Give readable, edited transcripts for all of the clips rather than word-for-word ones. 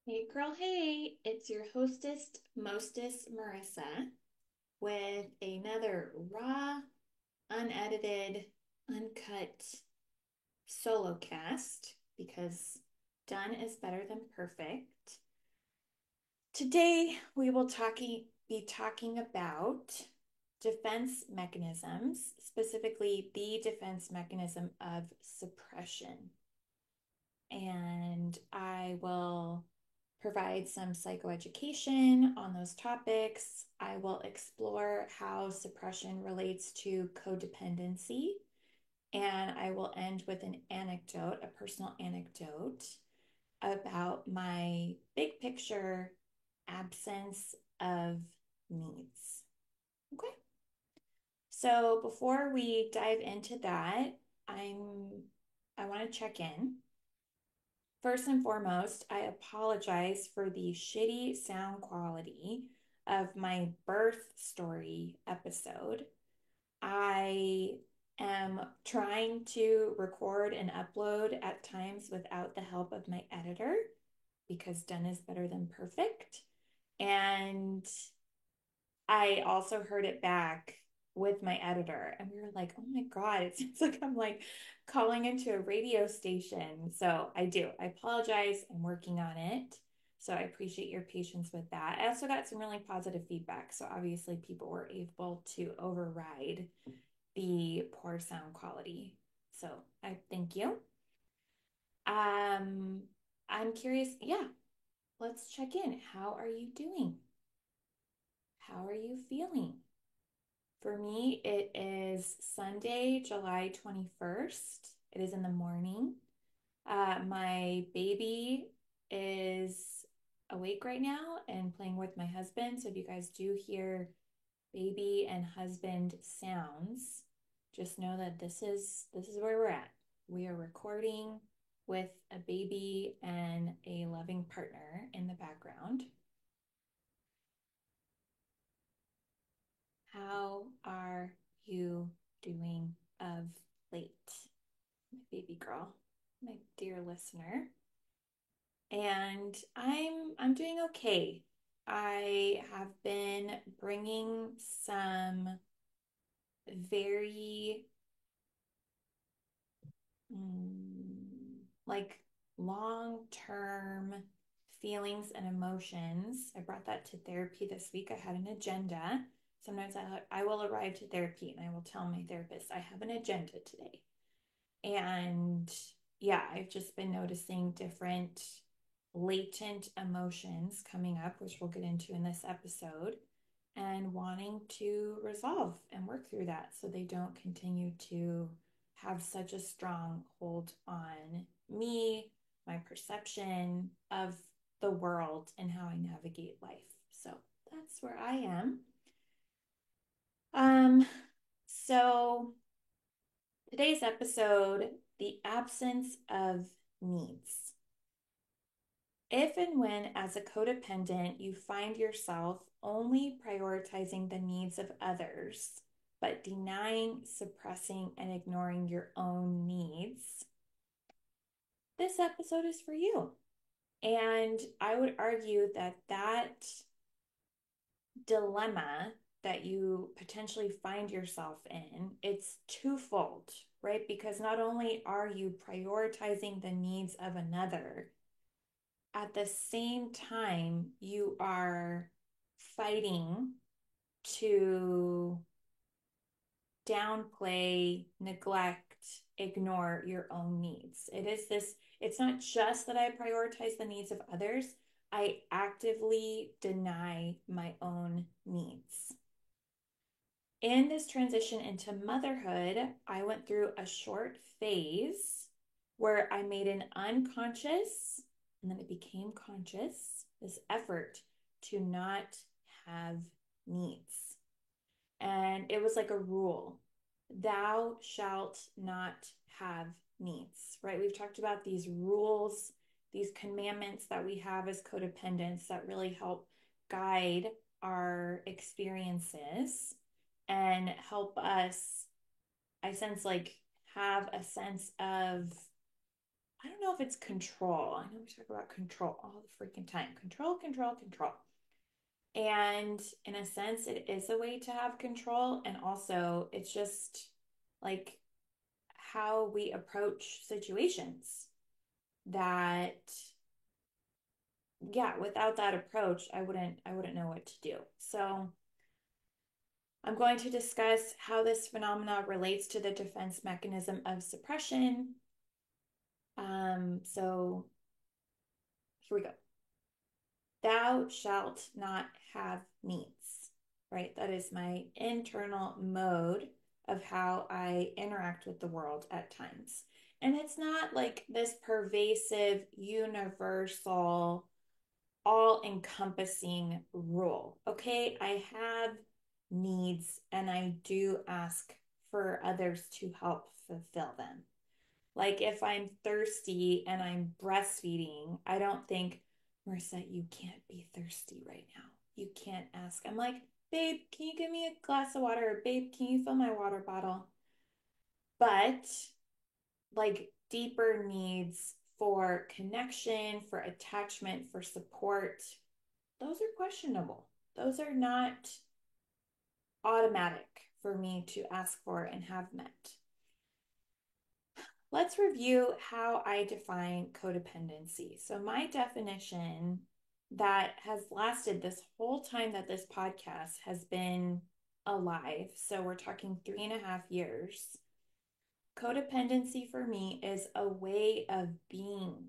Hey girl, hey, it's your hostess, mostess Marissa with another raw, unedited, uncut solo cast because done is better than perfect. Today we will be talking about defense mechanisms, specifically the defense mechanism of suppression. And I will provide some psychoeducation on those topics. I will explore how suppression relates to codependency. And I will end with an anecdote, a personal anecdote about my big picture absence of needs. Okay. So before we dive into that, I want to check in. First and foremost, I apologize for the shitty sound quality of my birth story episode. I am trying to record and upload at times without the help of my editor because done is better than perfect. And I also heard it back with my editor, and we were like, oh my God, it seems like I'm like calling into a radio station. So I do. I apologize. I'm working on it. So I appreciate your patience with that. I also got some really positive feedback. So obviously, people were able to override the poor sound quality. So I thank you. Um, I'm curious. Yeah, let's check in. How are you doing? How are you feeling? For me, it is Sunday, July 21st. It is in the morning. My baby is awake right now and playing with my husband. So if you guys do hear baby and husband sounds, just know that this is where we're at. We are recording with a baby and a loving partner in the background. How are you doing of late, my baby girl, my dear listener? And I'm doing okay. I have been bringing some very like long-term feelings and emotions. I brought that to therapy this week. I had an agenda. Sometimes I will arrive to therapy and I will tell my therapist, I have an agenda today. And yeah, I've just been noticing different latent emotions coming up, which we'll get into in this episode, and wanting to resolve and work through that so they don't continue to have such a strong hold on me, my perception of the world, and how I navigate life. So that's where I am. Um, so today's episode, the absence of needs. If and when, as a codependent, you find yourself only prioritizing the needs of others, but denying, suppressing, and ignoring your own needs, this episode is for you. And I would argue that that dilemma that you potentially find yourself in, it's twofold, right? Because not only are you prioritizing the needs of another, at the same time, you are fighting to downplay, neglect, ignore your own needs. It's not just that I prioritize the needs of others, I actively deny my own needs. In this transition into motherhood, I went through a short phase where I made an unconscious and then it became conscious, this effort to not have needs. And it was like a rule: thou shalt not have needs, right? We've talked about these rules, these commandments that we have as codependents that really help guide our experiences and help us, I sense, like have a sense of I don't know if it's control. I know we talk about control all the freaking time. Control, control, control. And in a sense, it is a way to have control. And also, it's just like how we approach situations that, yeah, without that approach, I wouldn't know what to do. So I'm going to discuss how this phenomena relates to the defense mechanism of suppression. So here we go. Thou shalt not have needs, right? That is my internal mode of how I interact with the world at times. And it's not like this pervasive, universal, all encompassing rule. Okay. I have needs and I do ask for others to help fulfill them. Like if I'm thirsty and I'm breastfeeding, I don't think, Marissa, you can't be thirsty right now. You can't ask. I'm like, babe, can you give me a glass of water? Or, babe, can you fill my water bottle? But like deeper needs for connection, for attachment, for support, those are questionable. Those are not automatic for me to ask for and have met. Let's review how I define codependency. So, my definition that has lasted this whole time that this podcast has been alive, so we're talking 3.5 years. Codependency for me is a way of being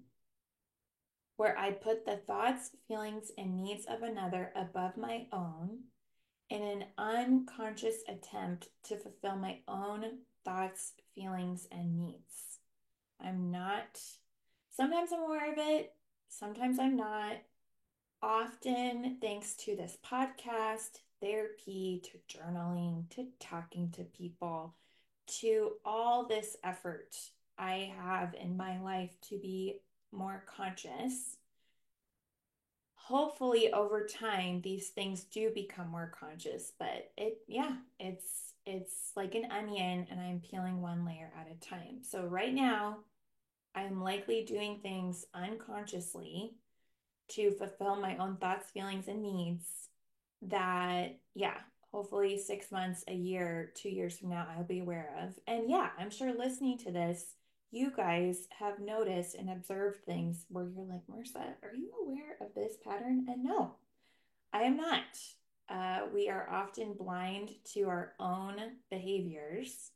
where I put the thoughts, feelings, and needs of another above my own in an unconscious attempt to fulfill my own thoughts, feelings, and needs. I'm not, sometimes I'm aware of it, sometimes I'm not. Often, thanks to this podcast, therapy, to journaling, to talking to people, to all this effort I have in my life to be more conscious. Hopefully over time these things do become more conscious, but it's like an onion and I'm peeling one layer at a time. So right now I'm likely doing things unconsciously to fulfill my own thoughts, feelings, and needs that, yeah, hopefully 6 months, a year, 2 years from now, I'll be aware of. And yeah, I'm sure listening to this, you guys have noticed and observed things where you're like, Marissa, are you aware of this pattern? And no, I am not. We are often blind to our own behaviors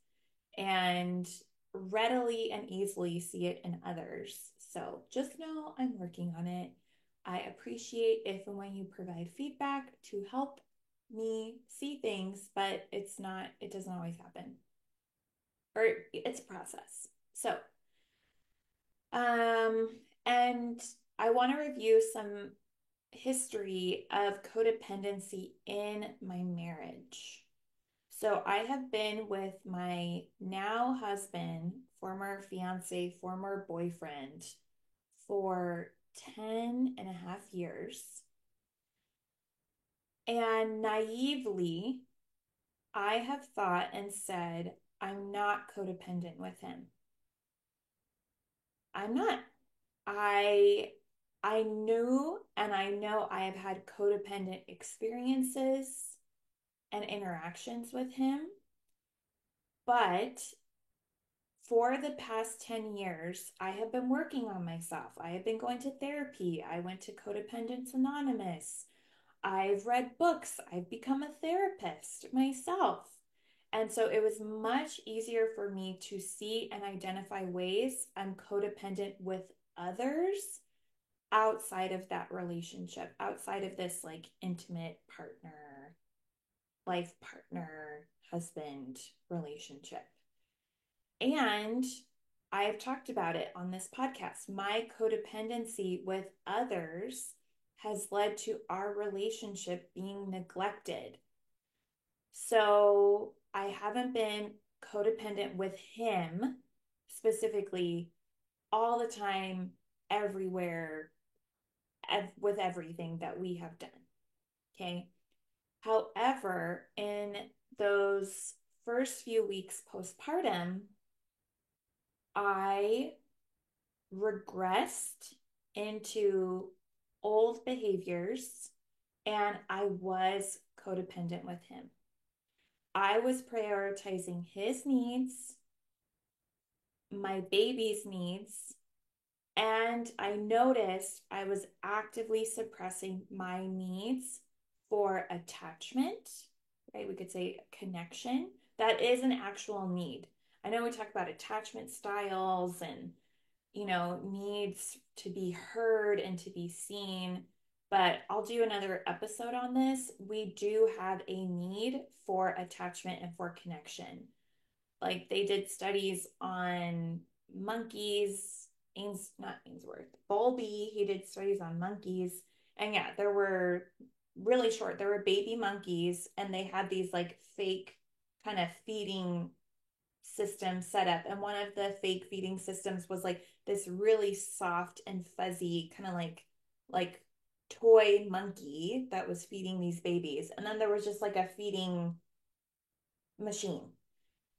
and readily and easily see it in others. So just know I'm working on it. I appreciate if and when you provide feedback to help me see things, but it doesn't always happen. Or it's a process. So, um, and I want to review some history of codependency in my marriage. So I have been with my now husband, former fiance, former boyfriend for 10.5 years. And naively, I have thought and said, I'm not codependent with him. I'm not. I I knew and I know I have had codependent experiences and interactions with him, but for the past 10 years, I have been working on myself. I have been going to therapy. I went to Codependence Anonymous. I've read books. I've become a therapist myself. And so it was much easier for me to see and identify ways I'm codependent with others outside of that relationship, outside of this like intimate partner, life partner, husband relationship. And I've talked about it on this podcast. My codependency with others has led to our relationship being neglected. So I haven't been codependent with him specifically all the time, everywhere, with everything that we have done. Okay. However, in those first few weeks postpartum, I regressed into old behaviors and I was codependent with him. I was prioritizing his needs, my baby's needs, and I noticed I was actively suppressing my needs for attachment, right? We could say connection. That is an actual need. I know we talk about attachment styles and, needs to be heard and to be seen, but I'll do another episode on this. We do have a need for attachment and for connection. Like they did studies on monkeys, not Ainsworth, Bowlby, he did studies on monkeys. And yeah, there were really short, there were baby monkeys, and they had these like fake kind of feeding systems set up. And one of the fake feeding systems was like this really soft and fuzzy, kind of like toy monkey that was feeding these babies. And then there was just like a feeding machine.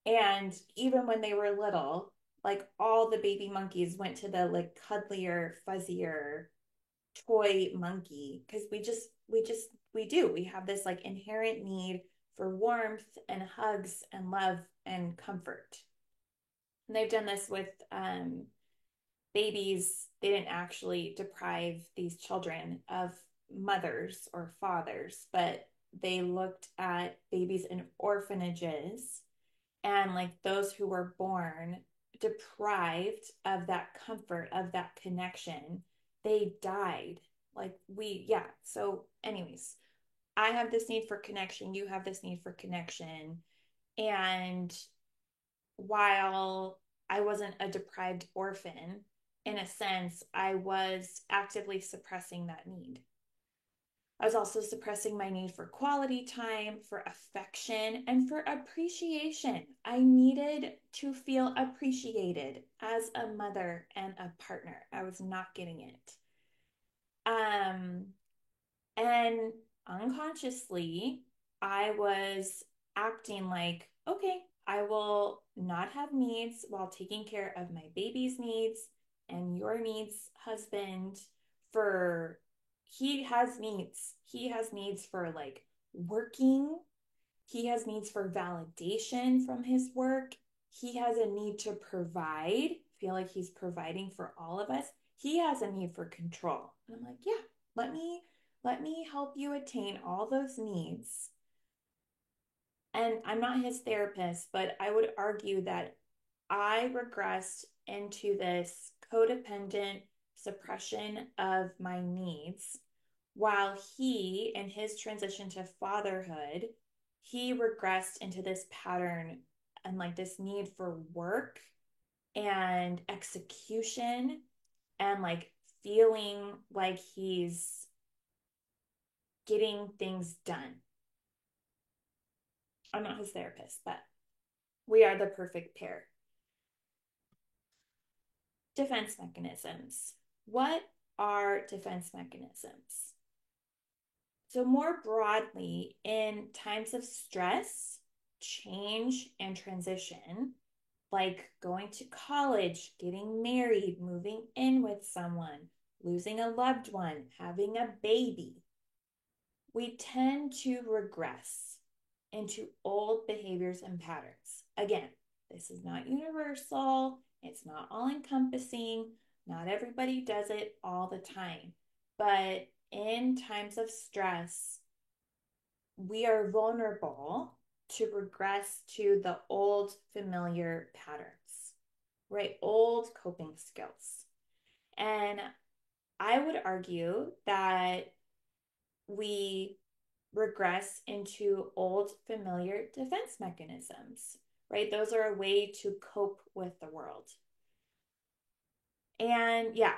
And even when they were little, like all the baby monkeys went to the like cuddlier, fuzzier toy monkey because we have this like inherent need for warmth and hugs and love and comfort. And they've done this with babies. They didn't actually deprive these children of mothers or fathers, but they looked at babies in orphanages and like those who were born deprived of that comfort, of that connection, they died. Yeah. So, anyways, I have this need for connection. You have this need for connection. And while I wasn't a deprived orphan, in a sense, I was actively suppressing that need. I was also suppressing my need for quality time, for affection, and for appreciation. I needed to feel appreciated as a mother and a partner. I was not getting it. Um, and unconsciously, I was acting like, okay, I will not have needs while taking care of my baby's needs and your needs, husband, for he has needs. He has needs for like working. He has needs for validation from his work. He has a need to provide, feel like he's providing for all of us. He has a need for control. And I'm like, yeah, let me help you attain all those needs. And I'm not his therapist, but I would argue that I regressed into this codependent suppression of my needs while he, in his transition to fatherhood, he regressed into this pattern and like this need for work and execution and like feeling like he's getting things done. I'm not his therapist, but we are the perfect pair. Defense mechanisms. What are defense mechanisms? So, more broadly, in times of stress, change, and transition, like going to college, getting married, moving in with someone, losing a loved one, having a baby, we tend to regress into old behaviors and patterns. Again, this is not universal, it's not all encompassing, not everybody does it all the time. But in times of stress, we are vulnerable to regress to the old familiar patterns, right? Old coping skills. And I would argue that we regress into old familiar defense mechanisms, right? Those are a way to cope with the world. And yeah,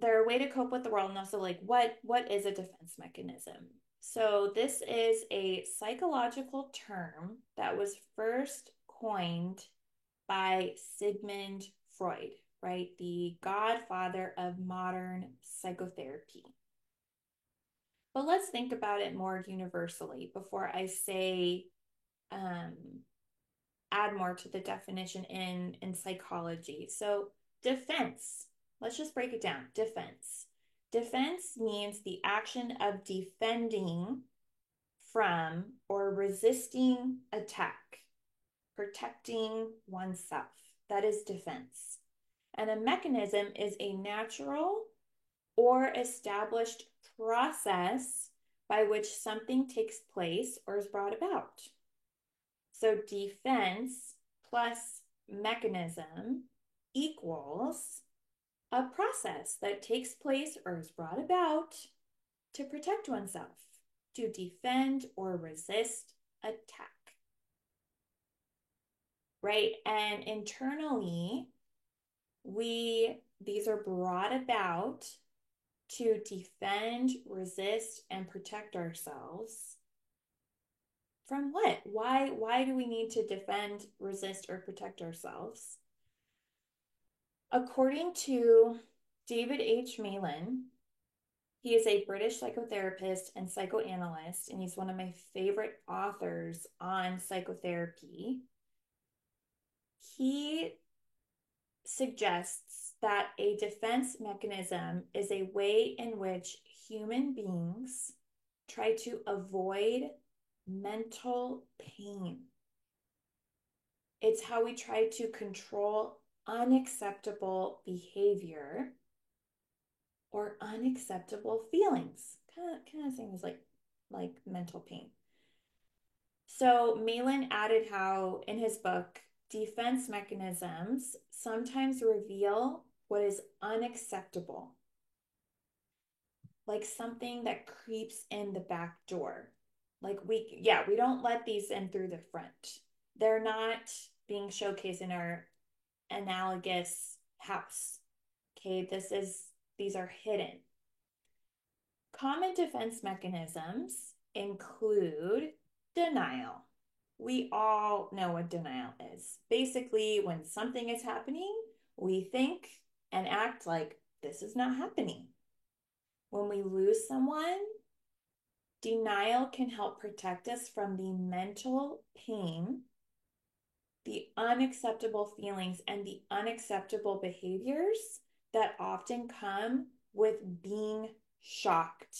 they're a way to cope with the world. And also like what is a defense mechanism? So this is a psychological term that was first coined by Sigmund Freud, right? The godfather of modern psychotherapy. But let's think about it more universally before I say um, add more to the definition in psychology. So defense. Let's just break it down. Defense. Defense means the action of defending from or resisting attack, protecting oneself. That is defense. And a mechanism is a natural or established process by which something takes place or is brought about. So defense plus mechanism equals a process that takes place or is brought about to protect oneself, to defend or resist attack. Right? And internally, these are brought about to defend, resist, and protect ourselves from what? Why do we need to defend, resist, or protect ourselves? According to David H. Malan, he is a British psychotherapist and psychoanalyst, and he's one of my favorite authors on psychotherapy. He suggests that a defense mechanism is a way in which human beings try to avoid mental pain. It's how we try to control unacceptable behavior or unacceptable feelings. Kind of things like mental pain. So Malan added how in his book, defense mechanisms sometimes reveal what is unacceptable, like something that creeps in the back door. Like we don't let these in through the front. They're not being showcased in our analogous house. Okay, these are hidden. Common defense mechanisms include denial. We all know what denial is. Basically, when something is happening, we think and act like this is not happening. When we lose someone, denial can help protect us from the mental pain, the unacceptable feelings, and the unacceptable behaviors that often come with being shocked,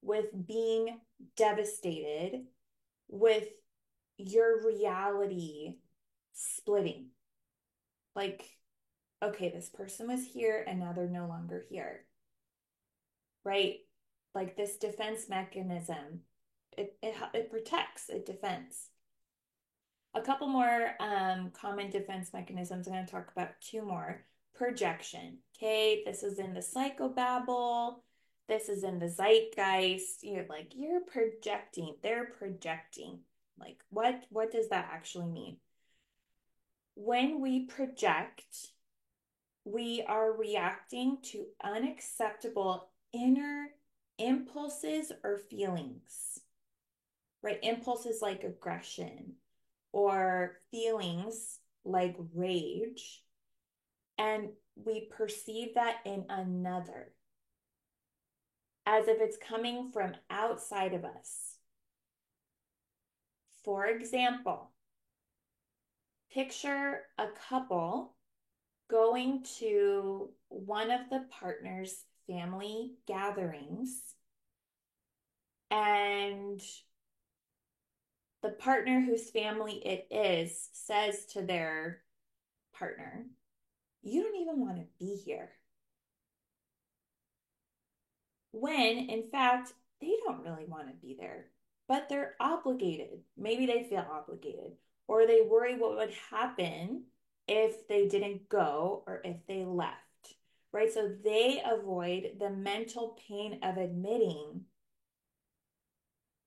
with being devastated, with your reality splitting. Like, okay, this person was here and now they're no longer here. Right? Like this defense mechanism, it protects, it defends. A couple more common defense mechanisms. I'm going to talk about two more. Projection. Okay, this is in the psychobabble. This is in the zeitgeist. You're projecting. They're projecting. Like, what does that actually mean? When we project, we are reacting to unacceptable inner impulses or feelings, right? Impulses like aggression or feelings like rage. And we perceive that in another as if it's coming from outside of us. For example, picture a couple going to one of the partner's family gatherings, and the partner whose family it is says to their partner, "You don't even want to be here." When in fact, they don't really want to be there, but they're obligated. Maybe they feel obligated, or they worry what would happen if they didn't go or if they left, right? So they avoid the mental pain of admitting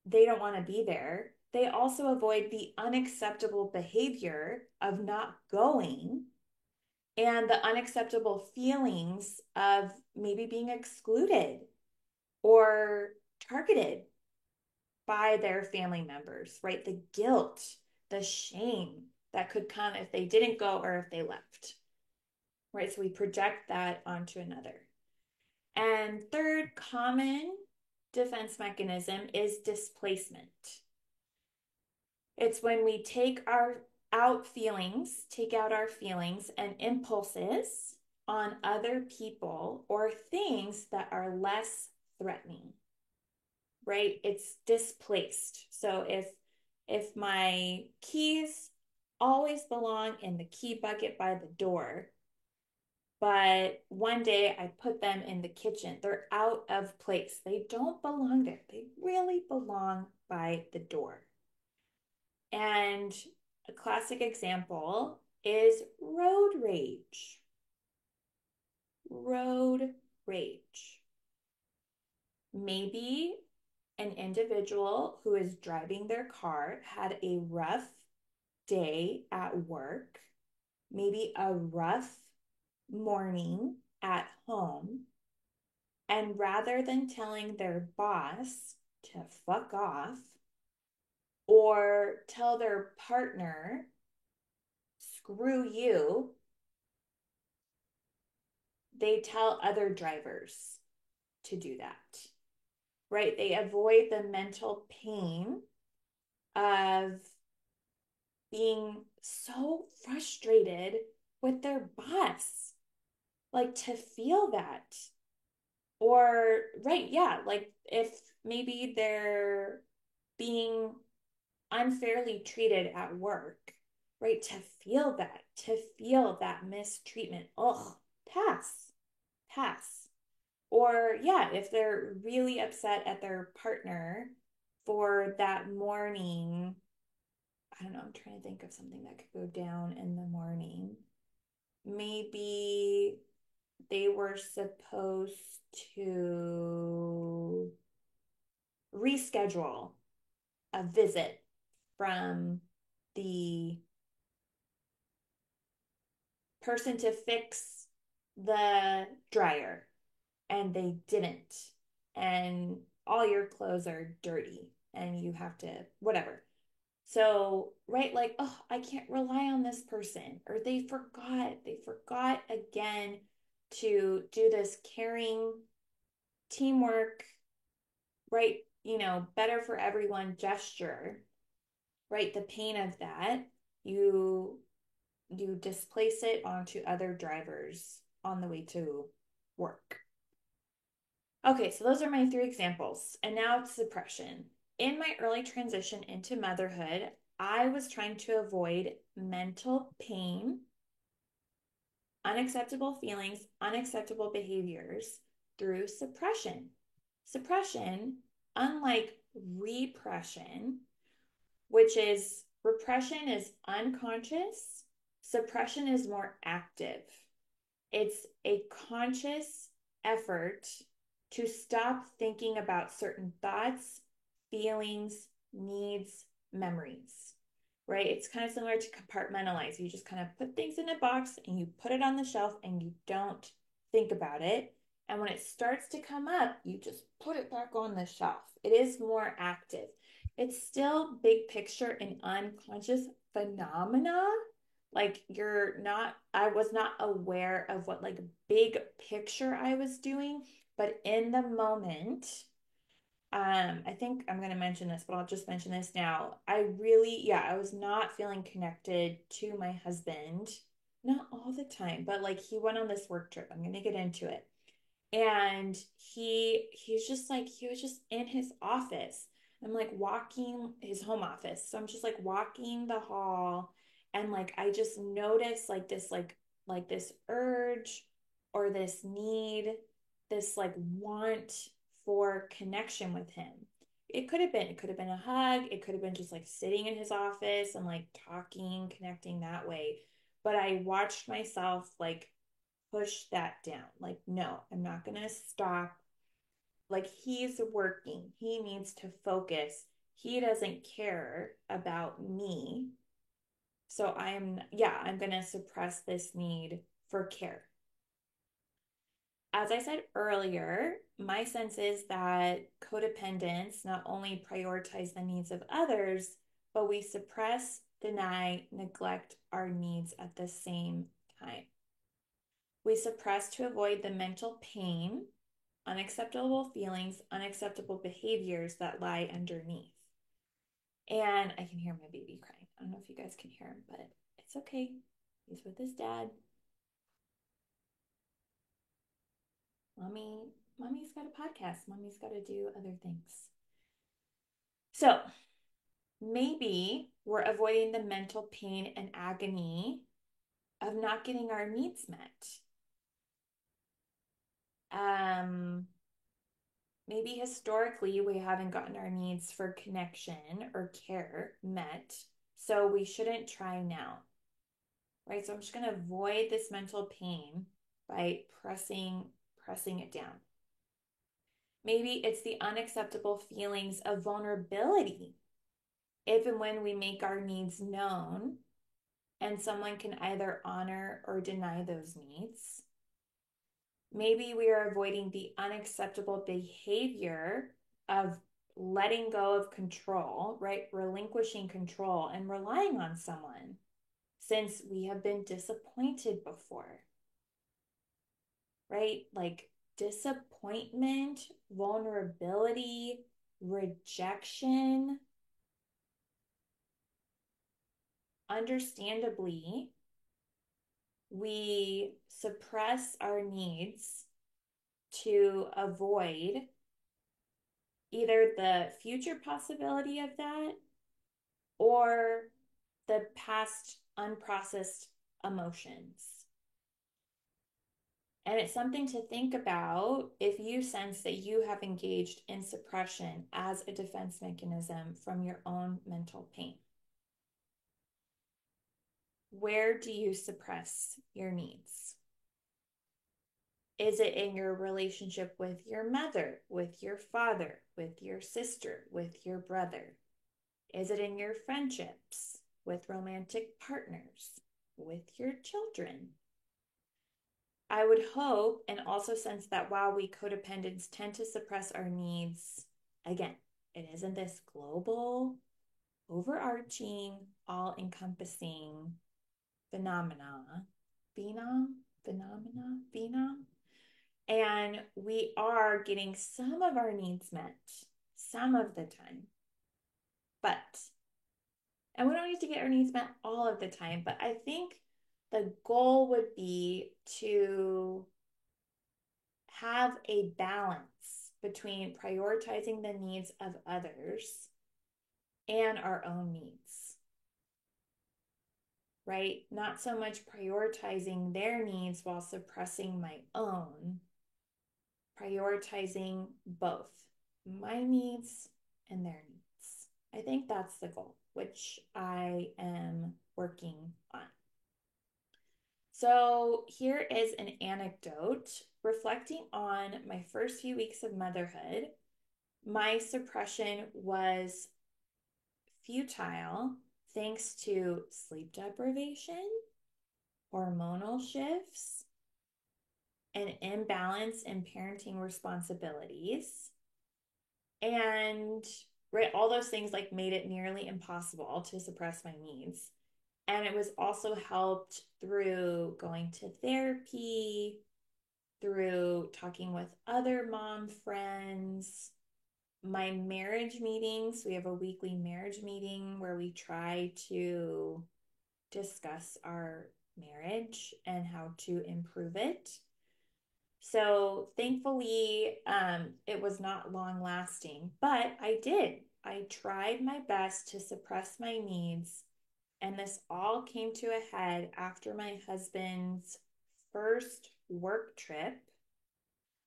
they don't want to be there. They also avoid the unacceptable behavior of not going and the unacceptable feelings of maybe being excluded or targeted by their family members, right? The guilt, the shame that could come if they didn't go or if they left, right? So we project that onto another. And third common defense mechanism is displacement. It's when we take out our feelings and impulses on other people or things that are less threatening, right? It's displaced. So if my keys always belong in the key bucket by the door, but one day I put them in the kitchen, they're out of place. They don't belong there. They really belong by the door. And a classic example is road rage. Road rage. Maybe an individual who is driving their car had a rough day at work, maybe a rough morning at home, and rather than telling their boss to fuck off or tell their partner, screw you, they tell other drivers to do that, right? They avoid the mental pain of being so frustrated with their boss, like to feel that. Or, right, yeah, like if maybe they're being unfairly treated at work, right? To feel that mistreatment. Oh, pass, pass. Or, yeah, if they're really upset at their partner for that morning, I don't know, I'm trying to think of something that could go down in the morning. Maybe they were supposed to reschedule a visit from the person to fix the dryer and they didn't. And all your clothes are dirty and you have to, whatever. So, right, like, oh, I can't rely on this person, or they forgot again to do this caring teamwork, right? Better for everyone gesture, right? The pain of that, you you displace it onto other drivers on the way to work. Okay, so those are my three examples. And now it's suppression. In my early transition into motherhood, I was trying to avoid mental pain, unacceptable feelings, unacceptable behaviors through suppression. Suppression, unlike repression, which is repression is unconscious, suppression is more active. It's a conscious effort to stop thinking about certain thoughts, feelings, needs, memories, right? It's kind of similar to compartmentalize. You just kind of put things in a box and you put it on the shelf and you don't think about it. And when it starts to come up, you just put it back on the shelf. It is more active. It's still big picture and unconscious phenomena. Like I was not aware of what like big picture I was doing, but in the moment, I think I'm going to mention this, but I'll just mention this now. I was not feeling connected to my husband, not all the time, but like he went on this work trip. I'm going to get into it. And he's just like, he was just in his office. I'm like walking his home office. So I'm just like walking the hall and like I just noticed like this urge or this need, this like want for connection with him. It could have been a hug, it could have been just like sitting in his office and like talking, connecting that way. But I watched myself like push that down. Like, no, I'm not going to stop. Like, he's working, he needs to focus. He doesn't care about me. So I'm going to suppress this need for care. As I said earlier, my sense is that codependents not only prioritize the needs of others, but we suppress, deny, neglect our needs at the same time. We suppress to avoid the mental pain, unacceptable feelings, unacceptable behaviors that lie underneath. And I can hear my baby crying. I don't know if you guys can hear him, but it's okay. He's with his dad. Mommy's got a podcast. Mommy's got to do other things. So maybe we're avoiding the mental pain and agony of not getting our needs met. Maybe historically we haven't gotten our needs for connection or care met, so we shouldn't try now, right? So I'm just going to avoid this mental pain by pressing it down. Maybe it's the unacceptable feelings of vulnerability if and when we make our needs known, and someone can either honor or deny those needs. Maybe we are avoiding the unacceptable behavior of letting go of control, right? Relinquishing control and relying on someone since we have been disappointed before, right? Like disappointment, vulnerability, rejection. Understandably, we suppress our needs to avoid either the future possibility of that or the past unprocessed emotions. And it's something to think about if you sense that you have engaged in suppression as a defense mechanism from your own mental pain. Where do you suppress your needs? Is it in your relationship with your mother, with your father, with your sister, with your brother? Is it in your friendships, with romantic partners, with your children? I would hope and also sense that while we codependents tend to suppress our needs, again, it isn't this global, overarching, all-encompassing phenomena. And we are getting some of our needs met some of the time. And we don't need to get our needs met all of the time, but I think the goal would be to have a balance between prioritizing the needs of others and our own needs, right? Not so much prioritizing their needs while suppressing my own, prioritizing both my needs and their needs. I think that's the goal, which I am working on. So here is an anecdote reflecting on my first few weeks of motherhood. My suppression was futile thanks to sleep deprivation, hormonal shifts, an imbalance in parenting responsibilities, and right, all those things like made it nearly impossible to suppress my needs. And it was also helped through going to therapy, through talking with other mom friends, my marriage meetings. We have a weekly marriage meeting where we try to discuss our marriage and how to improve it. So thankfully, it was not long lasting, but I did. I tried my best to suppress my needs, and this all came to a head after my husband's first work trip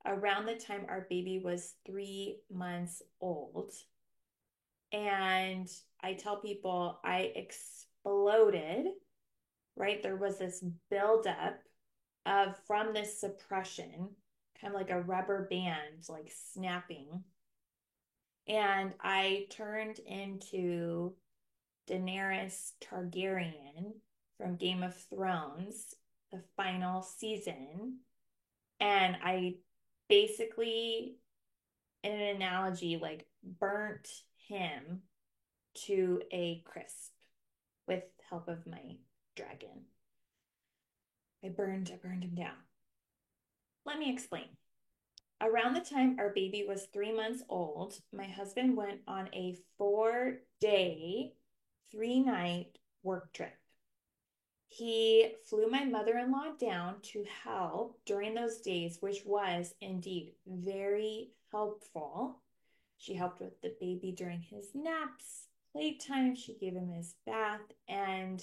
around the time our baby was 3 months old. And I tell people I exploded, right? There was this buildup of from this suppression, kind of like a rubber band, like snapping. And I turned into Daenerys Targaryen from Game of Thrones, the final season. And I basically, in an analogy, like burnt him to a crisp with help of my dragon. I burned him down. Let me explain. Around the time our baby was 3 months old, my husband went on a 4-day, 3-night work trip. He flew my mother-in-law down to help during those days, which was indeed very helpful. She helped with the baby during his naps, playtime. She gave him his bath. And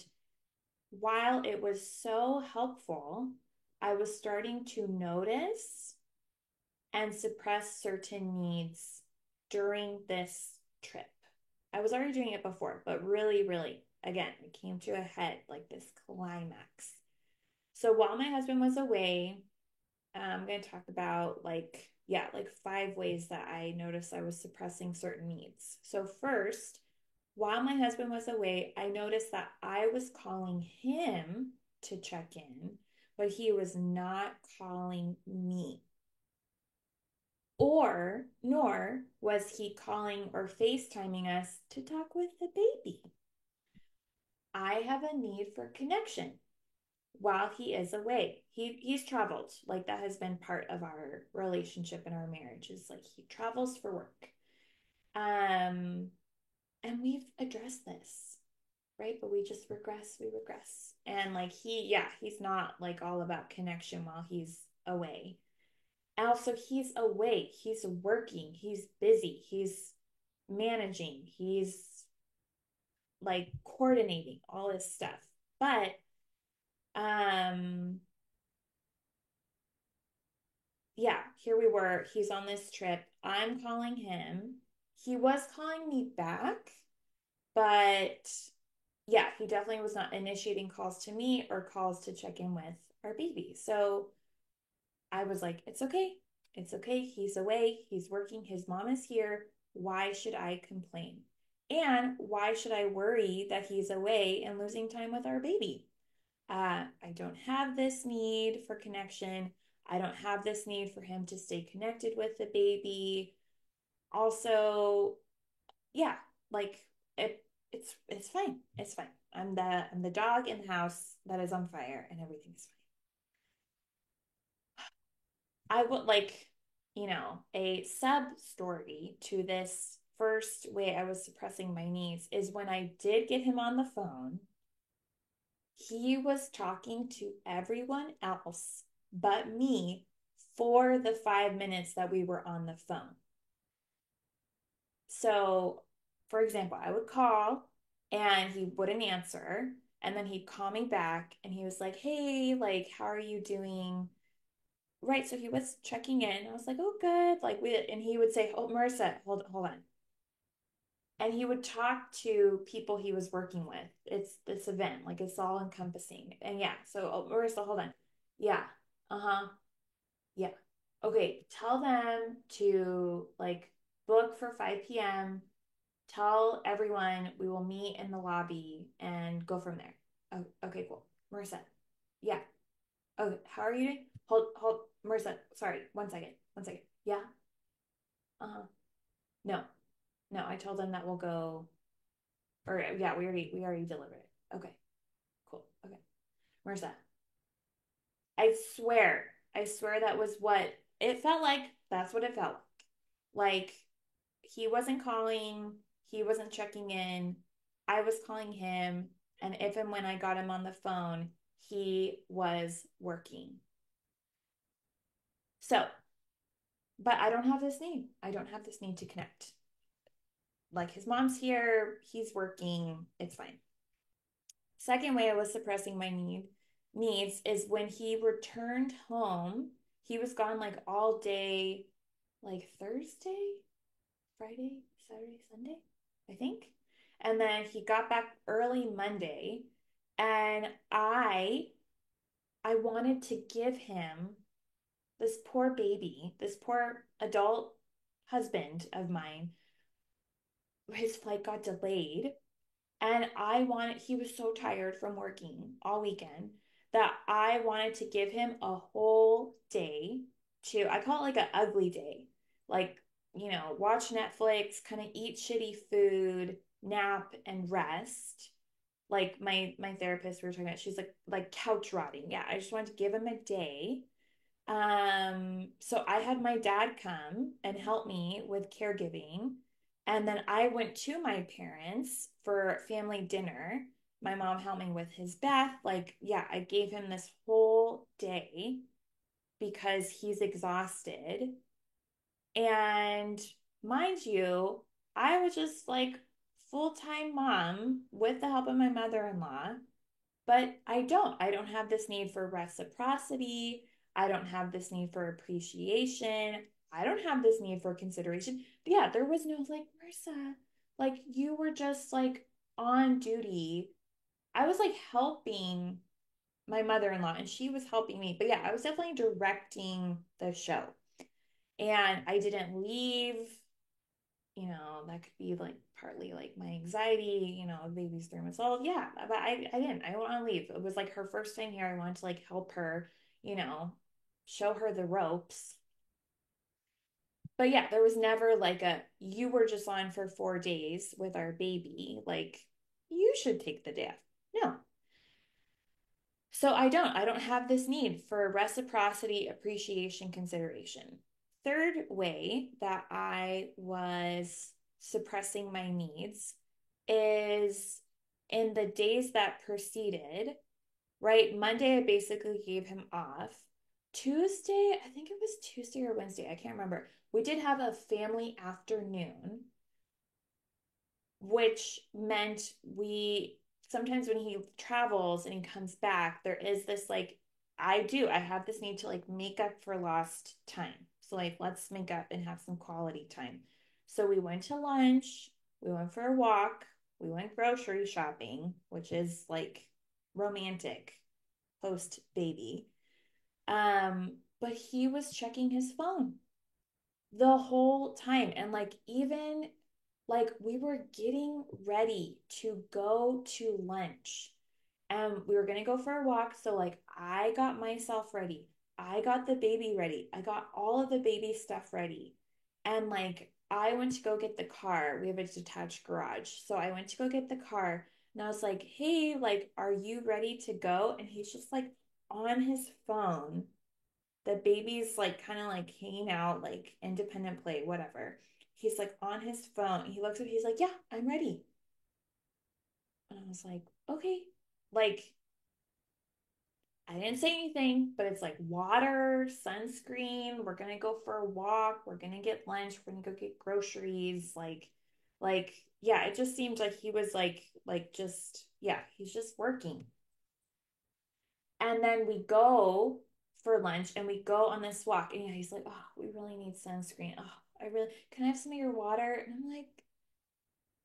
while it was so helpful, I was starting to notice and suppress certain needs during this trip. I was already doing it before, but really, really, again, it came to a head like this climax. So while my husband was away, I'm going to talk about like 5 ways that I noticed I was suppressing certain needs. So, first, while my husband was away, I noticed that I was calling him to check in, but he was not calling me. Or, nor was he calling or FaceTiming us to talk with the baby. I have a need for connection while he is away. He's traveled. Like that has been part of our relationship and our marriage is like he travels for work. Um and we've addressed this, right? But we regress. And like he's not like all about connection while he's away. Also, he's away. He's working. He's busy. He's managing. He's like coordinating all this stuff. But um yeah, here we were. He's on this trip. I'm calling him. He was calling me back, but yeah, he definitely was not initiating calls to me or calls to check in with our baby. So I was like, it's okay. It's okay. He's away. He's working. His mom is here. Why should I complain? And why should I worry that he's away and losing time with our baby? I don't have this need for connection. I don't have this need for him to stay connected with the baby. Also, yeah, like it's fine. It's fine. I'm the dog in the house that is on fire and everything's fine. I would like, a sub story to this first way I was suppressing my needs is when I did get him on the phone. He was talking to everyone else but me for the 5 minutes that we were on the phone. So, for example, I would call and he wouldn't answer. And then he'd call me back and he was like, hey, like, how are you doing? Right. So he was checking in. I was like, oh, good. And he would say, oh, Marissa, hold on. And he would talk to people he was working with. It's this event, like it's all encompassing. And yeah, so Marissa, hold on. Yeah. Uh-huh. Yeah. Okay, tell them to like book for 5 p.m. Tell everyone we will meet in the lobby and go from there. Oh, okay, cool. Marissa. Yeah. Oh, how are you doing? Hold, Marissa. Sorry, 1 second. 1 second. Yeah. Uh-huh. No, no, I told them that we'll go. Or yeah, we already delivered it. Okay, cool. Okay, Marissa. I swear that was what it felt like. That's what it felt like. Like he wasn't calling, he wasn't checking in. I was calling him, and if and when I got him on the phone, he was working. So, but I don't have this need. I don't have this need to connect. Like his mom's here, he's working, it's fine. Second way I was suppressing my needs is when he returned home. He was gone like all day, like Thursday, Friday, Saturday, Sunday, I think. And then he got back early Monday, and I wanted to give him this poor baby, this poor adult husband of mine. His flight got delayed. And he was so tired from working all weekend that I wanted to give him a whole day I call it like an ugly day. Like, watch Netflix, kind of eat shitty food, nap and rest. Like my therapist we were talking about, she's like couch rotting. Yeah, I just wanted to give him a day. So I had my dad come and help me with caregiving. And then I went to my parents for family dinner. my mom helped me with his bath. Like, yeah, I gave him this whole day because he's exhausted. And mind you, I was just like full-time mom with the help of my mother-in-law, but I don't have this need for reciprocity. I don't have this need for appreciation. I don't have this need for consideration. But yeah, there was no like, Marissa, like you were just like on duty. I was like helping my mother-in-law and she was helping me. But yeah, I was definitely directing the show. And I didn't leave, that could be like partly like my anxiety, the baby's 3 months old. Yeah, but I didn't. I want to leave. It was like her first time here. I wanted to like help her, you know, show her the ropes. But yeah, there was never like you were just on for 4 days with our baby. Like, you should take the day off. No. So I don't have this need for reciprocity, appreciation, consideration. Third way that I was suppressing my needs is in the days that preceded, right? Monday, I basically gave him off. Tuesday, I think it was Tuesday or Wednesday, I can't remember. We did have a family afternoon, which meant we sometimes when he travels and he comes back, there is this like, I have this need to like make up for lost time. So, like, let's make up and have some quality time. So, we went to lunch, we went for a walk, we went grocery shopping, which is like romantic post baby. But he was checking his phone the whole time. And like, even like, we were getting ready to go to lunch and we were going to go for a walk. So, like, I got myself ready. I got the baby ready. I got all of the baby stuff ready. And like, I went to go get the car. We have a detached garage. So, I went to go get the car and I was like, hey, like, are you ready to go? And he's just like on his phone. The baby's like kind of like hanging out, like independent play, whatever. He's like on his phone. He looks up, he's like, yeah, I'm ready. And I was like, okay. Like, I didn't say anything, but it's like water, sunscreen. We're gonna go for a walk. We're gonna get lunch. We're gonna go get groceries. Yeah, it just seemed like he was just, yeah, he's just working. And then we go for lunch and we go on this walk. And yeah, he's like, oh, we really need sunscreen. Oh, can I have some of your water? And I'm like,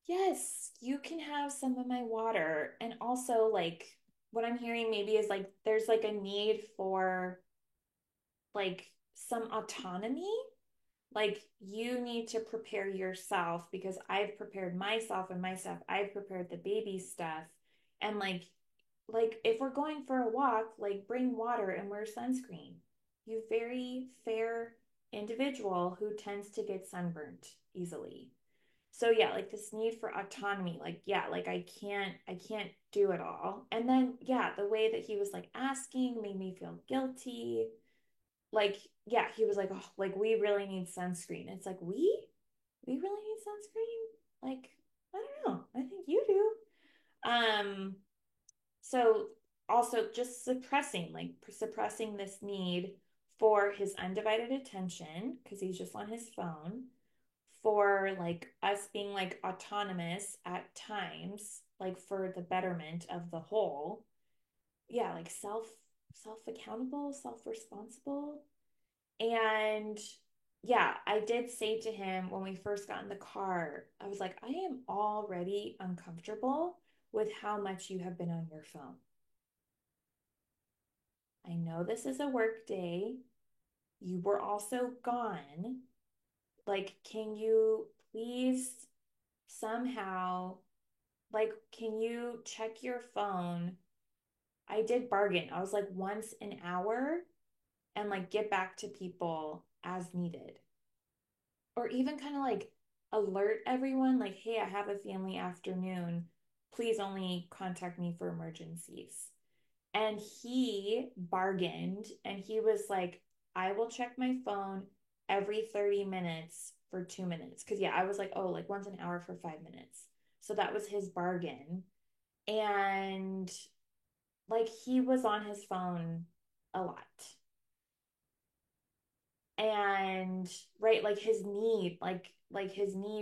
yes, you can have some of my water. And also, like, what I'm hearing maybe is like, there's like a need for like some autonomy. Like, you need to prepare yourself because I've prepared myself and my stuff. I've prepared the baby stuff. And like if we're going for a walk, like bring water and wear sunscreen. You very fair individual who tends to get sunburnt easily. So yeah, like this need for autonomy, like yeah, like I can't do it all. And then yeah, the way that he was like asking made me feel guilty. Like yeah, he was like, "Oh, like we really need sunscreen." It's like, We really need sunscreen? Like, I don't know. I think you do. So also just suppressing this need for his undivided attention because he's just on his phone, for like us being like autonomous at times, like for the betterment of the whole. Yeah, like self accountable, self responsible. And yeah, I did say to him when we first got in the car, I was like, I am already uncomfortable with how much you have been on your phone. I know this is a work day. You were also gone. Like, can you please somehow, like, can you check your phone? I did bargain. I was like, once an hour and like get back to people as needed. Or even kind of like alert everyone, like, hey, I have a family afternoon. Please only contact me for emergencies. And he bargained and he was like, I will check my phone every 30 minutes for 2 minutes. Cause yeah, I was like, oh, like once an hour for 5 minutes. So that was his bargain. And like he was on his phone a lot. And right, like his need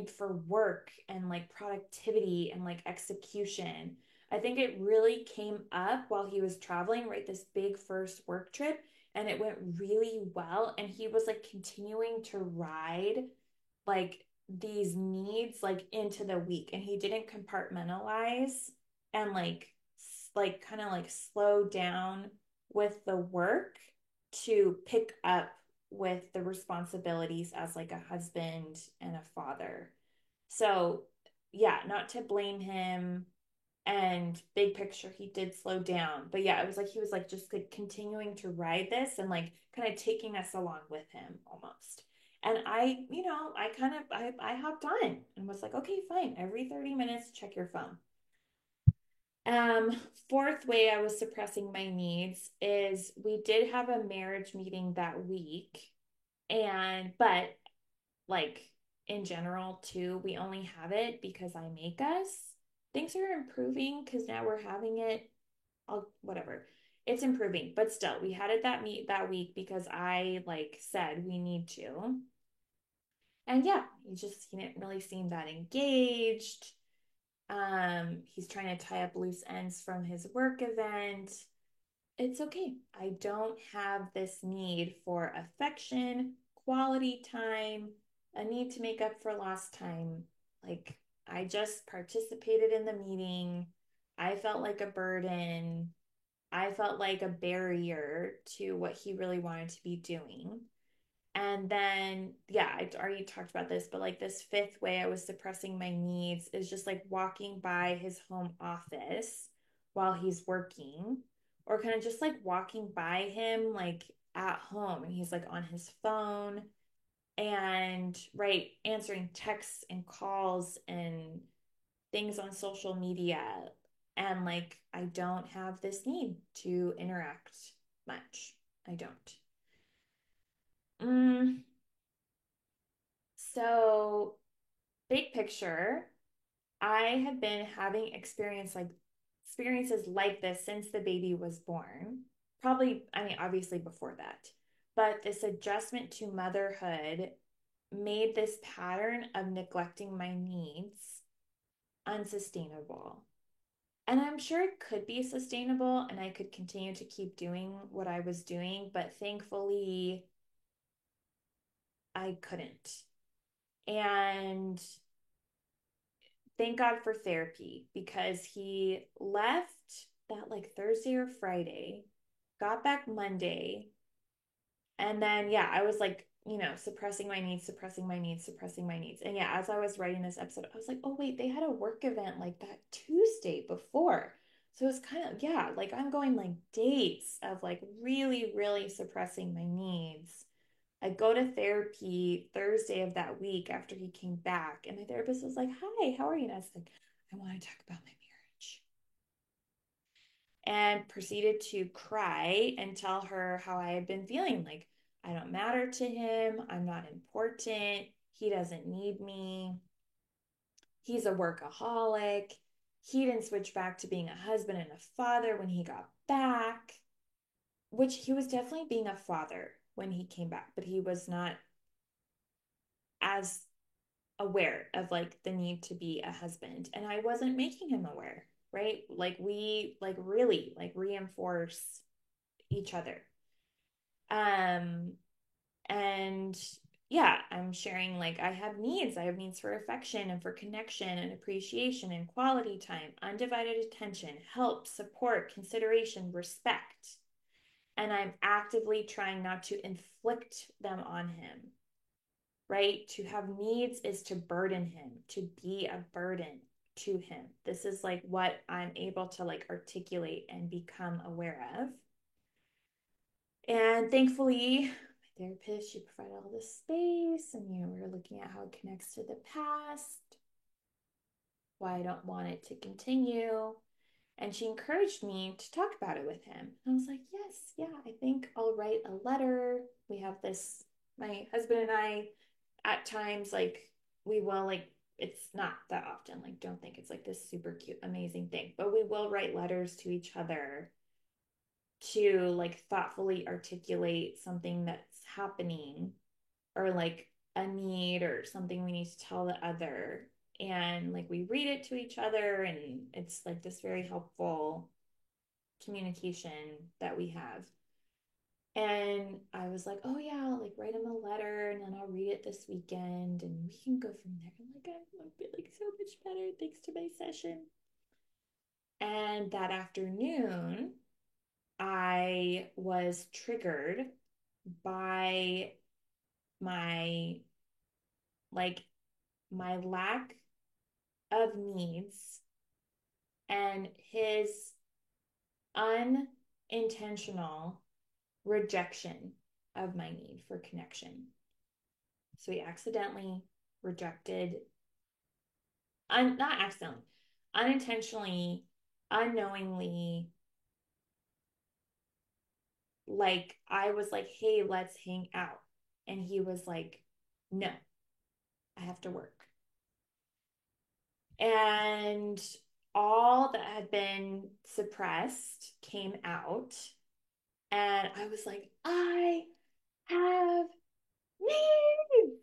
for work and like productivity and like execution. I think it really came up while he was traveling, right? This big first work trip, and it went really well. And he was like continuing to ride like these needs like into the week, and he didn't compartmentalize and like kind of like slow down with the work to pick up with the responsibilities as like a husband and a father. So, yeah, not to blame him, and big picture he did slow down. But yeah, it was like he was like just like continuing to ride this and like kind of taking us along with him almost. And I kind of I hopped on and was like, okay, fine. Every 30 minutes, check your phone. Um, Fourth way I was suppressing my needs is we did have a marriage meeting that week, and but like in general too, we only have it because I make us. Things are improving because now we're having it. I'll whatever. It's improving, but still, we had it that week because I like said we need to. And yeah, he didn't really seem that engaged. He's trying to tie up loose ends from his work event. It's okay. I don't have this need for affection, quality time, a need to make up for lost time. Like, I just participated in the meeting. I felt like a burden. I felt like a barrier to what he really wanted to be doing. And then, yeah, I already talked about this, but like this fifth way I was suppressing my needs is just like walking by his home office while he's working, or kind of just like walking by him like at home and he's like on his phone and, right, answering texts and calls and things on social media. And like, I don't have this need to interact much. I don't. Mm, so big picture, I have been having experiences like this since the baby was born. Probably, I mean, obviously before that. But this adjustment to motherhood made this pattern of neglecting my needs unsustainable. And I'm sure it could be sustainable and I could continue to keep doing what I was doing, but thankfully I couldn't. And thank God for therapy because he left that like Thursday or Friday, got back Monday, and then yeah, I was like, suppressing my needs, suppressing my needs, suppressing my needs. And yeah, as I was writing this episode, I was like, oh wait, they had a work event like that Tuesday before. So it's kind of, yeah, like I'm going like days of like really, really suppressing my needs. I go to therapy Thursday of that week after he came back, and my therapist was like, "Hi, how are you?" And I was like, "I want to talk about my marriage." And proceeded to cry and tell her how I had been feeling like I don't matter to him, I'm not important, he doesn't need me, he's a workaholic, he didn't switch back to being a husband and a father when he got back, which he was definitely being a father when he came back, but he was not as aware of like the need to be a husband, and I wasn't making him aware, right? Like we like really like reinforce each other. um and yeah, I'm sharing like I have needs for affection and for connection and appreciation and quality time, undivided attention, help, support, consideration, respect, and I'm actively trying not to inflict them on him, right? To have needs is to burden him, to be a burden to him. This is like what I'm able to like articulate and become aware of. And thankfully, my therapist, she provided all this space, and we were looking at how it connects to the past, why I don't want it to continue. And she encouraged me to talk about it with him. And I was like, yes, yeah, I think I'll write a letter. My husband and I, at times, like, we will, like, it's not that often. Like, don't think it's like this super cute, amazing thing. But we will write letters to each other to like thoughtfully articulate something that's happening or like a need or something we need to tell the other. And like we read it to each other, and it's like this very helpful communication that we have. And I was like, oh yeah, I'll like write him a letter and then I'll read it this weekend and we can go from there. I'm like, I'm feeling so much better thanks to my session. And that afternoon, I was triggered by my like my lack of needs and his unintentional rejection of my need for connection. So he accidentally rejected, not accidentally, unintentionally, unknowingly, like I was like, hey, let's hang out. And he was like, no, I have to work. And all that had been suppressed came out. And I was like, I have needs.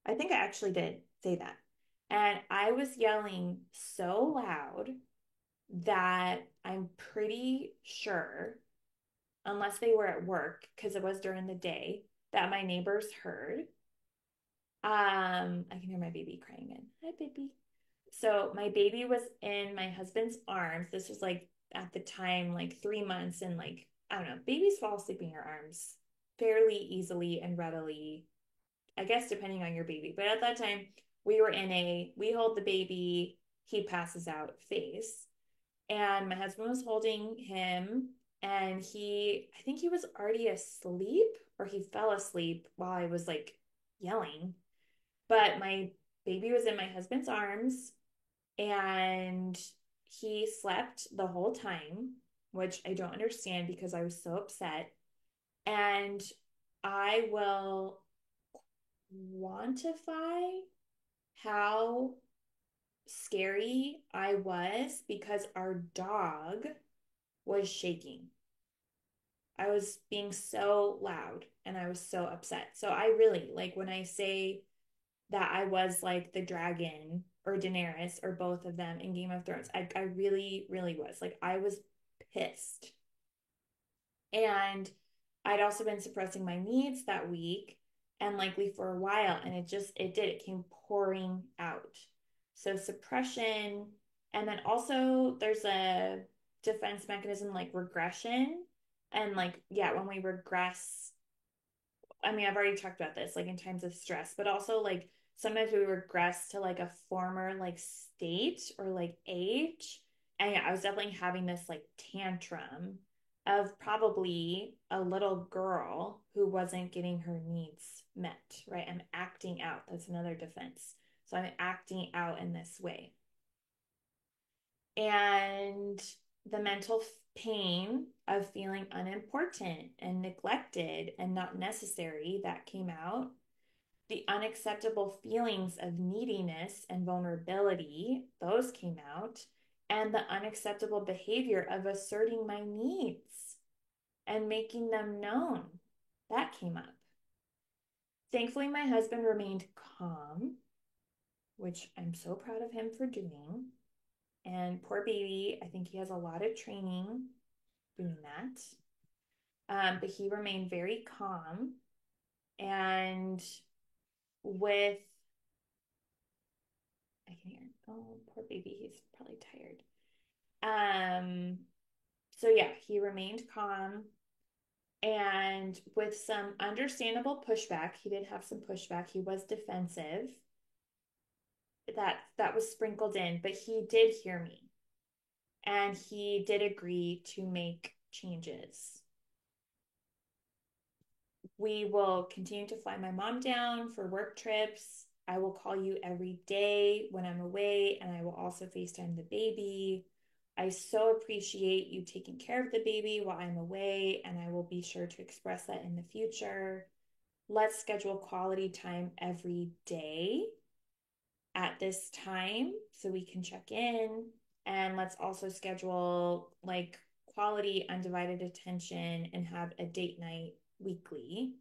I think I actually did say that. And I was yelling so loud that I'm pretty sure, unless they were at work, because it was during the day, that my neighbors heard. I can hear my baby crying in. Hi, baby. So my baby was in my husband's arms. This was like at the time, like 3 months, and like, I don't know, babies fall asleep in your arms fairly easily and readily, I guess, depending on your baby. But at that time, we were in a we hold the baby, he passes out phase. And my husband was holding him, and I think he was already asleep or he fell asleep while I was like yelling. But my baby was in my husband's arms and he slept the whole time, which I don't understand because I was so upset. And I will quantify how scary I was because our dog was shaking. I was being so loud and I was so upset. So I really like when I say that I was like the dragon or Daenerys or both of them in Game of Thrones. I really, really was. Like I was pissed. And I'd also been suppressing my needs that week and likely for a while. And it came pouring out. So suppression. And then also there's a defense mechanism like regression. And like, yeah, when we regress, I mean, I've already talked about this, like in times of stress, but also like sometimes we regress to like a former like state or like age. And yeah, I was definitely having this like tantrum of probably a little girl who wasn't getting her needs met, right? I'm acting out. That's another defense. So I'm acting out in this way. And the mental pain of feeling unimportant and neglected and not necessary that came out, the unacceptable feelings of neediness and vulnerability, those came out, and the unacceptable behavior of asserting my needs and making them known, that came up. Thankfully, my husband remained calm, which I'm so proud of him for doing. And poor baby, I think he has a lot of training doing that. But he remained very calm. And with, I can hear, oh, poor baby, he's probably tired. Um, so yeah, he remained calm. And with some understandable pushback, he did have some pushback. He was defensive. That was sprinkled in, but he did hear me. And he did agree to make changes. We will continue to fly my mom down for work trips. I will call you every day when I'm away, and I will also FaceTime the baby. I so appreciate you taking care of the baby while I'm away, and I will be sure to express that in the future. Let's schedule quality time every day. at this time so we can check in. And let's also schedule like quality, undivided attention and have a date night weekly.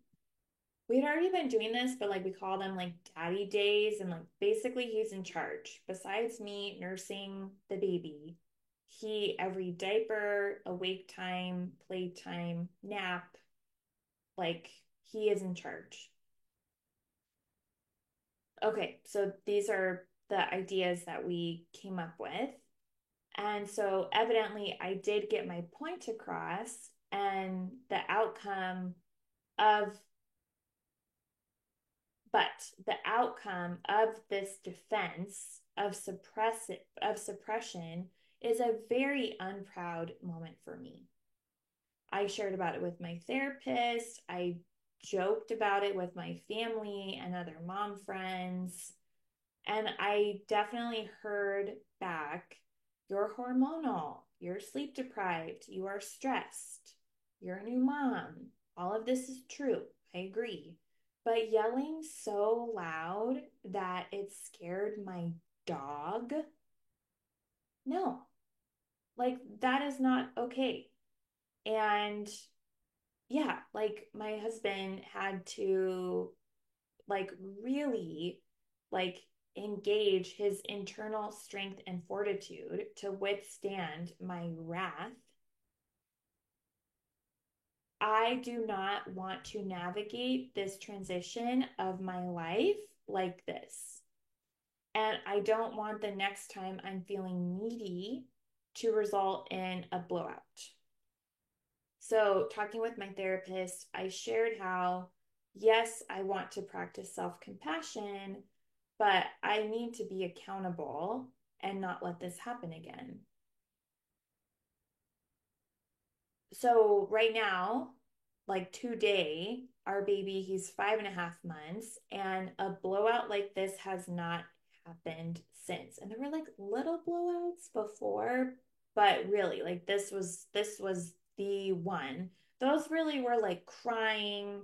We had already been doing this, but like we call them like daddy days. And like basically, he's in charge. Besides me nursing the baby, he, every diaper, awake time, playtime, nap, like he is in charge. Okay, so these are the ideas that we came up with. And so evidently, I did get my point across, and the outcome of, but the outcome of this defense of suppression is a very unproud moment for me. I shared about it with my therapist. I joked about it with my family and other mom friends. And I definitely heard back, you're hormonal, you're sleep deprived, you are stressed, you're a new mom. All of this is true. I agree. But yelling so loud that it scared my dog, no, like that is not okay. And yeah, like my husband had to like really like engage his internal strength and fortitude to withstand my wrath. I do not want to navigate this transition of my life like this. And I don't want the next time I'm feeling needy to result in a blowout. So, talking with my therapist, I shared how, yes, I want to practice self compassion, but I need to be accountable and not let this happen again. So, right now, like today, our baby, he's 5.5 months, and a blowout like this has not happened since. And there were like little blowouts before, but really, like this was the one. Those really were like crying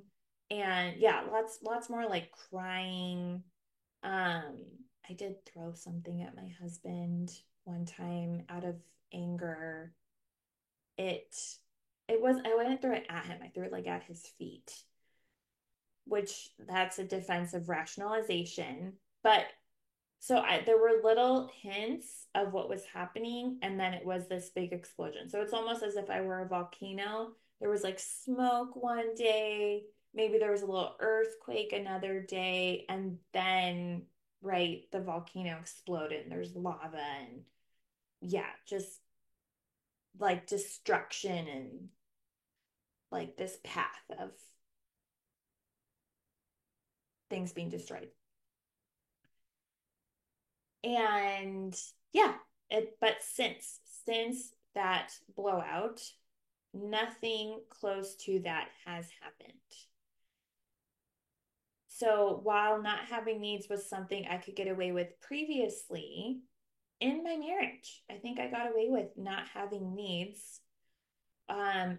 and yeah, lots more like crying. Um, I did throw something at my husband one time out of anger. It it was I wouldn't throw it at him. I threw it like at his feet, which that's a defensive rationalization. But there were little hints of what was happening, and then it was this big explosion. So it's almost as if I were a volcano. There was like smoke one day, maybe there was a little earthquake another day, and then right, the volcano exploded and there's lava and yeah, just like destruction and like this path of things being destroyed. And yeah, but since that blowout, nothing close to that has happened. So while not having needs was something I could get away with previously in my marriage, I think I got away with not having needs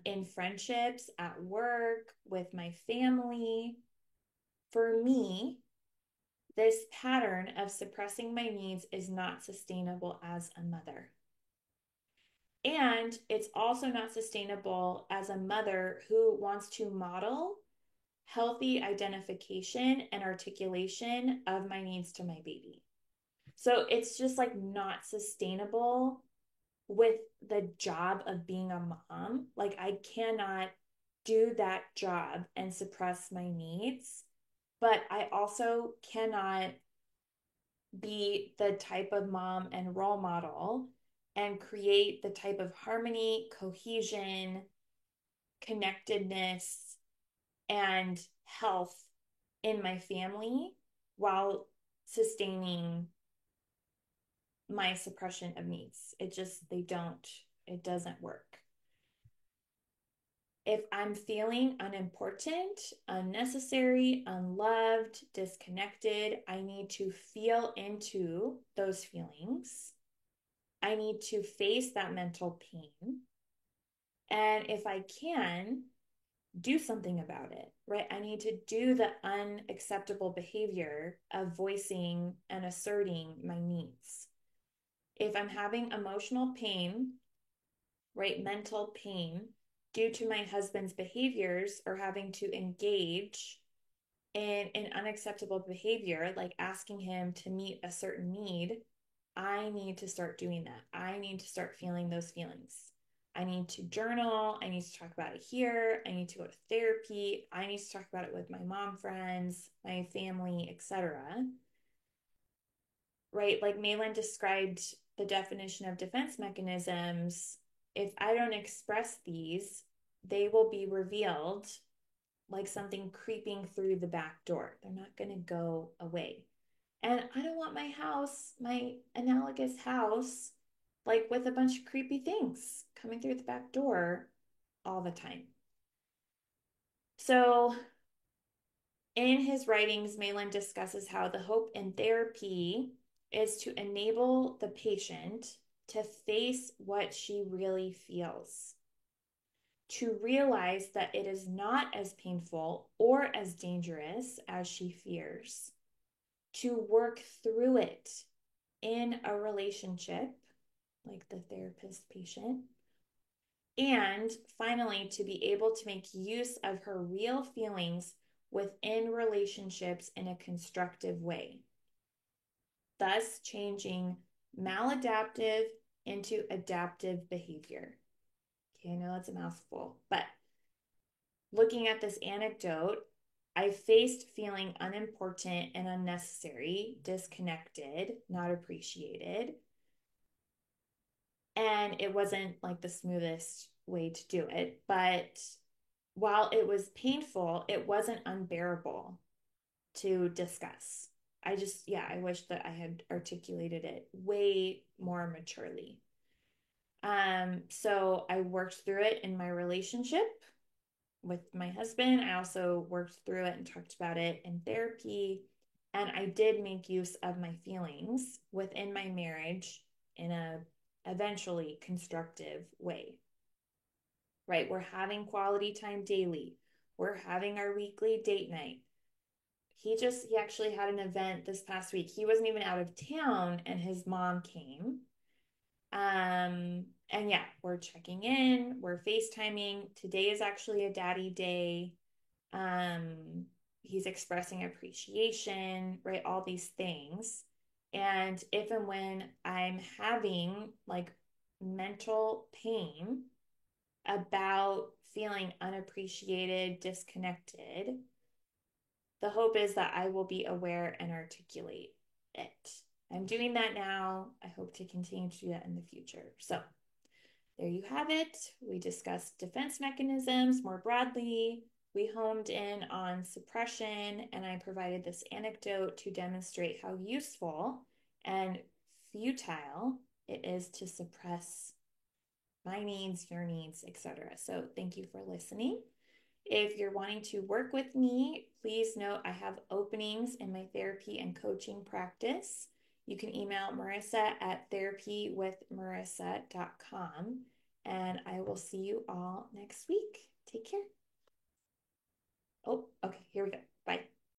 in friendships, at work, with my family. For me, this pattern of suppressing my needs is not sustainable as a mother. And it's also not sustainable as a mother who wants to model healthy identification and articulation of my needs to my baby. So it's just like not sustainable with the job of being a mom. Like I cannot do that job and suppress my needs, but I also cannot be the type of mom and role model and create the type of harmony, cohesion, connectedness, and health in my family while sustaining my suppression of needs. It doesn't work. If I'm feeling unimportant, unnecessary, unloved, disconnected, I need to feel into those feelings. I need to face that mental pain. And if I can, do something about it, right? I need to do the unacceptable behavior of voicing and asserting my needs. If I'm having emotional pain, right, mental pain due to my husband's behaviors or having to engage in an unacceptable behavior, like asking him to meet a certain need, I need to start doing that. I need to start feeling those feelings. I need to journal. I need to talk about it here. I need to go to therapy. I need to talk about it with my mom friends, my family, etc. Right? Like Malin described the definition of defense mechanisms. If I don't express these, they will be revealed like something creeping through the back door. They're not going to go away. And I don't want my house, my analogous house, like with a bunch of creepy things coming through the back door all the time. So, in his writings, Malin discusses how the hope in therapy is to enable the patient to face what she really feels, to realize that it is not as painful or as dangerous as she fears, to work through it in a relationship, like the therapist patient, and finally, to be able to make use of her real feelings within relationships in a constructive way, thus changing maladaptive into adaptive behavior. Okay, I know that's a mouthful, but looking at this anecdote, I faced feeling unimportant and unnecessary, disconnected, not appreciated. And it wasn't like the smoothest way to do it. But while it was painful, it wasn't unbearable to discuss. I wish that I had articulated it way more maturely. So I worked through it in my relationship with my husband. I also worked through it and talked about it in therapy. And I did make use of my feelings within my marriage in a eventually constructive way. Right? We're having quality time daily. We're having our weekly date night. He actually had an event this past week. He wasn't even out of town and his mom came. And yeah, we're checking in, we're FaceTiming. Today is actually a daddy day. He's expressing appreciation, right? All these things. And if and when I'm having like mental pain about feeling unappreciated, disconnected, the hope is that I will be aware and articulate it. I'm doing that now. I hope to continue to do that in the future. So, there you have it. We discussed defense mechanisms more broadly. We homed in on suppression, and I provided this anecdote to demonstrate how useful and futile it is to suppress my needs, your needs, etc. So, thank you for listening. If you're wanting to work with me, please note I have openings in my therapy and coaching practice. You can email Marissa at therapywithmarissa.com, and I will see you all next week. Take care. Oh, okay, here we go. Bye.